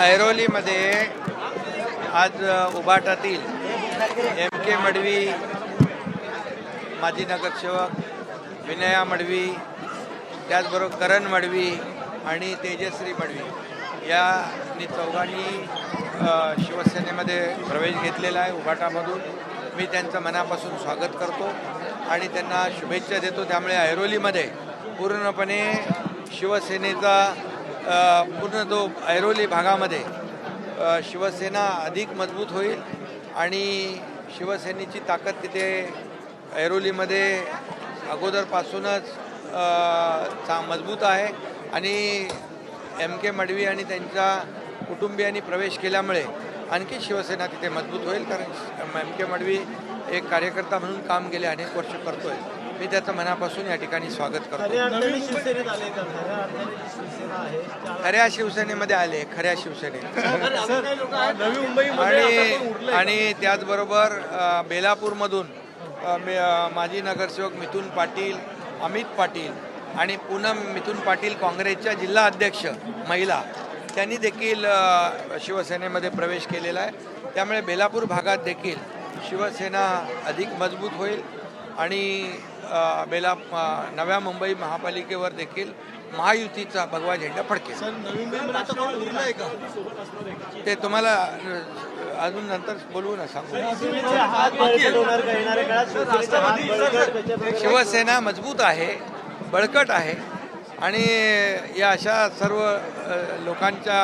ऐरोलीमध्ये आज उभाटातील MK मडवी, माजी नगरसेवक विनया मडवी, त्याचबरोबर करण मडवी आणि तेजश्री मडवी या चौघांनी शिवसेनेमध्ये प्रवेश घेतलेला आहे उभाटामधून. मी त्यांचं मनापासून स्वागत करतो आणि त्यांना शुभेच्छा देतो. त्यामुळे ऐरोलीमध्ये पूर्णपणे शिवसेनेचा पूर्ण जो ऐरोली भागामध्ये शिवसेना अधिक मजबूत होईल आणि शिवसेनेची ताकद तिथे ऐरोलीमध्ये अगोदरपासूनच मजबूत आहे आणि MK मडवी आणि त्यांच्या कुटुंबियांनी प्रवेश केल्यामुळे आणखी शिवसेना तिथे मजबूत होईल. कारण MK मडवी एक कार्यकर्ता म्हणून काम गेले अनेक वर्ष करतोय. मी त्याचं मनापासून या ठिकाणी स्वागत करतो. खऱ्या शिवसेनेमध्ये आले, खऱ्या शिवसेनेत आणि त्याचबरोबर बेलापूरमधून माजी नगरसेवक मिथुन पाटील, अमित पाटील आणि पूनम मिथुन पाटील काँग्रेसच्या जिल्हा अध्यक्ष महिला त्यांनी देखील शिवसेनेमध्ये प्रवेश केलेला आहे. त्यामुळे बेलापूर भागात देखील शिवसेना अधिक मजबूत होईल आणि नव्या मुंबई महापालिकेवर देखील महायुतीचा भगवा झेंडा फडकेल. ते तुम्हाला अजून नंतर बोलवू ना, सांगू. शिवसेना मजबूत आहे, बळकट आहे आणि या अशा सर्व लोकांच्या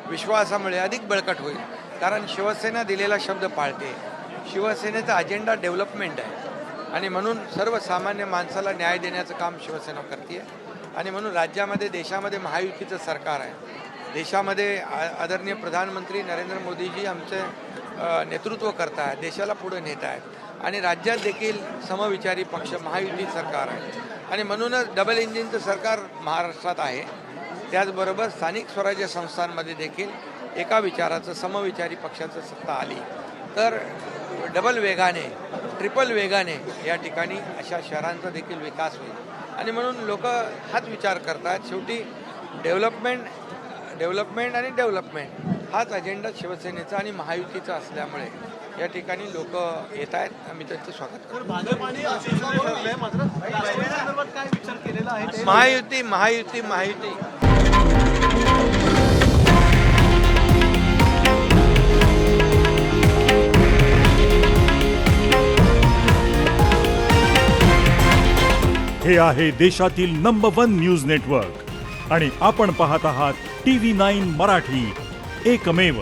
विश्वासामुळे अधिक बळकट होईल. कारण शिवसेना दिलेला शब्द पाळते. शिवसेनेचा अजेंडा डेव्हलपमेंट आहे आणि म्हणून सर्वसामान्य माणसाला न्याय देण्याचं काम शिवसेना करते आणि म्हणून राज्यामध्ये देशामध्ये महायुतीचं सरकार आहे. देशामध्ये आदरणीय प्रधानमंत्री नरेंद्र मोदीजी आमचे नेतृत्व करत आहेत, देशाला पुढे नेत आहेत आणि राज्यात देखील समविचारी पक्ष महायुती सरकार आहे आणि म्हणूनच डबल इंजिनचं सरकार महाराष्ट्रात आहे. त्याचबरोबर स्थानिक स्वराज्य संस्थांमध्ये देखील एका विचाराचं समविचारी पक्षाचं सत्ता आली तर डबल वेगाने, ट्रिपल वेगाने या ठिकाणी अशा शहरांचा देखील विकास होईल आणि म्हणून लोक हाच विचार करतात. शेवटी डेव्हलपमेंट आणि डेव्हलपमेंट हाच अजेंडा शिवसेनेचा आणि महायुतीचा असल्यामुळे या ठिकाणी लोक येत आहेत. आम्ही त्यांचं स्वागत करतो. महायुती महायुती महायुती हे आहे देशातील नंबर 1 न्यूज नेटवर्क आणि आपण पाहत आहात TV9 मराठी, एकमेव.